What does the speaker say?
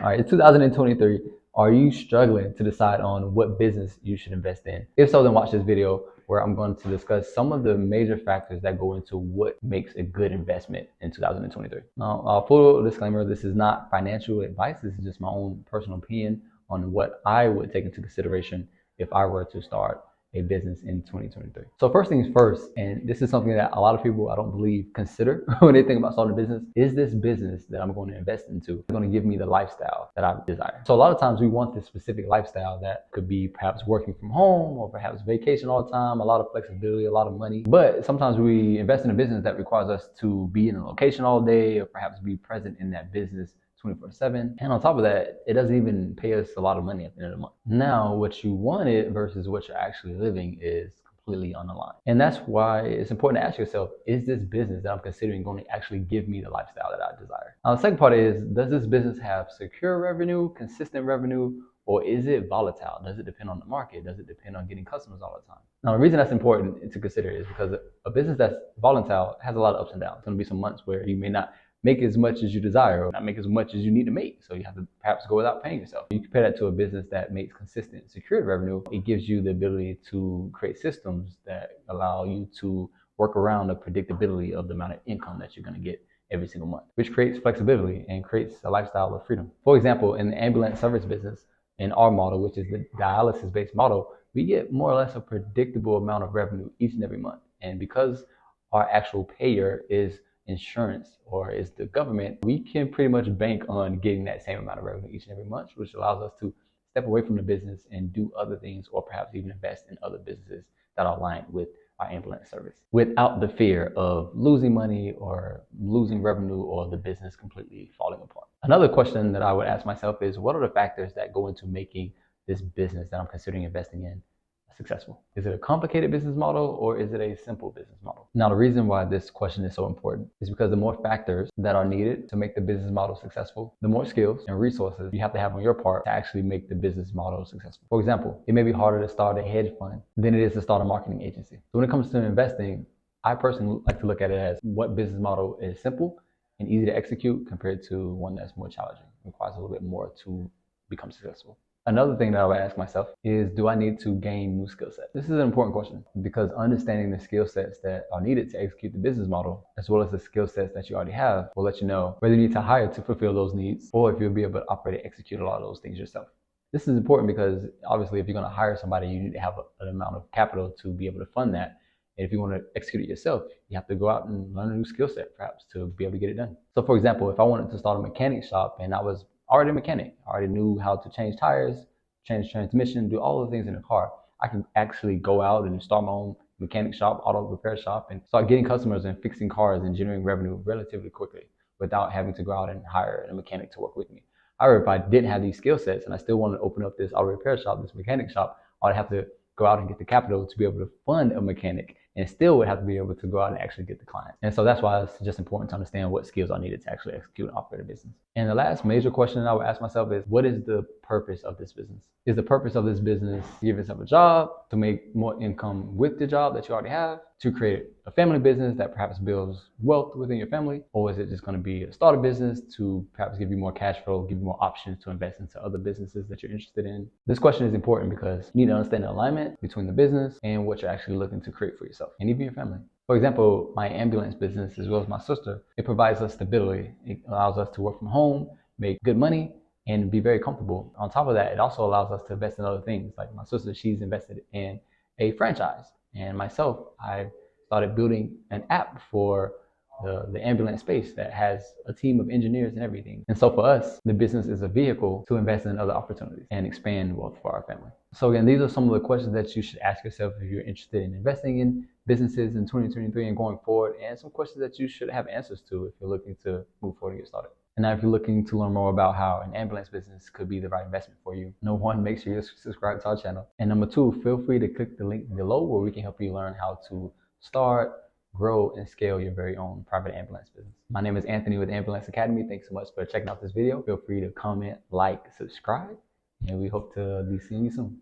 All right, it's 2023. Are you struggling to decide on what business you should invest in? If so, then watch this video where I'm going to discuss some of the major factors that go into what makes a good investment in 2023. Now, full disclaimer, this is not financial advice. This is just my own personal opinion on what I would take into consideration if I were to start a business in 2023. So first things first, and this is something that a lot of people, I don't believe, consider when they think about starting a business. Is this business that I'm going to invest into going to give me the lifestyle that I desire? So a lot of times we want this specific lifestyle that could be perhaps working from home or perhaps vacation all the time, a lot of flexibility, a lot of money. But sometimes we invest in a business that requires us to be in a location all day or perhaps be present in that business 24/7. And on top of that, it doesn't even pay us a lot of money at the end of the month. Now, what you wanted versus what you're actually living is completely unaligned. And that's why it's important to ask yourself, is this business that I'm considering going to actually give me the lifestyle that I desire? Now, the second part is, does this business have secure revenue, consistent revenue, or is it volatile? Does it depend on the market? Does it depend on getting customers all the time? Now, the reason that's important to consider is because a business that's volatile has a lot of ups and downs. There's going to be some months where you may not make as much as you desire or not make as much as you need to make. So you have to perhaps go without paying yourself. You compare that to a business that makes consistent, secured revenue. It gives you the ability to create systems that allow you to work around the predictability of the amount of income that you're going to get every single month, which creates flexibility and creates a lifestyle of freedom. For example, in the ambulance service business, in our model, which is the dialysis-based model, we get more or less a predictable amount of revenue each and every month. And because our actual payer is insurance or is the government, we can pretty much bank on getting that same amount of revenue each and every month, which allows us to step away from the business and do other things or perhaps even invest in other businesses that are aligned with our ambulance service without the fear of losing money or losing revenue or the business completely falling apart. Another question that I would ask myself is, what are the factors that go into making this business that I'm considering investing in successful? Is it a complicated business model or is it a simple business model? Now, the reason why this question is so important is because the more factors that are needed to make the business model successful, the more skills and resources you have to have on your part to actually make the business model successful. For example, it may be harder to start a hedge fund than it is to start a marketing agency. So when it comes to investing, I personally like to look at it as what business model is simple and easy to execute compared to one that's more challenging, requires a little bit more to become successful. Another thing that I would ask myself is, do I need to gain new skill sets? This is an important question because understanding the skill sets that are needed to execute the business model, as well as the skill sets that you already have, will let you know whether you need to hire to fulfill those needs or if you'll be able to operate and execute a lot of those things yourself. This is important because obviously if you're going to hire somebody, you need to have an amount of capital to be able to fund that. And if you want to execute it yourself, you have to go out and learn a new skill set perhaps to be able to get it done. So for example, if I wanted to start a mechanic shop and I was already a mechanic, I already knew how to change tires, change transmission, do all the things in a car, I can actually go out and start my own mechanic shop, auto repair shop, and start getting customers and fixing cars and generating revenue relatively quickly without having to go out and hire a mechanic to work with me. However, if I didn't have these skill sets and I still wanted to open up this auto repair shop, this mechanic shop, I'd have to go out and get the capital to be able to fund a mechanic and still would have to be able to go out and actually get the clients. And so that's why it's just important to understand what skills are needed to actually execute and operate a business. And the last major question I would ask myself is, what is the purpose of this business? Is the purpose of this business to give yourself a job, to make more income with the job that you already have, to create a family business that perhaps builds wealth within your family? Or is it just going to be a starter business to perhaps give you more cash flow, give you more options to invest into other businesses that you're interested in? This question is important because you need to understand the alignment between the business and what you're actually looking to create for yourself and even your family. For example, my ambulance business, as well as my sister, it provides us stability. It allows us to work from home, make good money, and be very comfortable. On top of that, it also allows us to invest in other things. Like my sister, she's invested in a franchise. And myself, I started building an app for the ambulance space that has a team of engineers and everything. And so for us, the business is a vehicle to invest in other opportunities and expand wealth for our family. So again, these are some of the questions that you should ask yourself if you're interested in investing in businesses in 2023 and going forward, and some questions that you should have answers to if you're looking to move forward and get started. And now if you're looking to learn more about how an ambulance business could be the right investment for you, number one, make sure you subscribe to our channel. And number two, feel free to click the link below where we can help you learn how to start, grow, and scale your very own private ambulance business. My name is Anthony with Ambulance Academy. Thanks so much for checking out this video. Feel free to comment, like, subscribe, and we hope to be seeing you soon.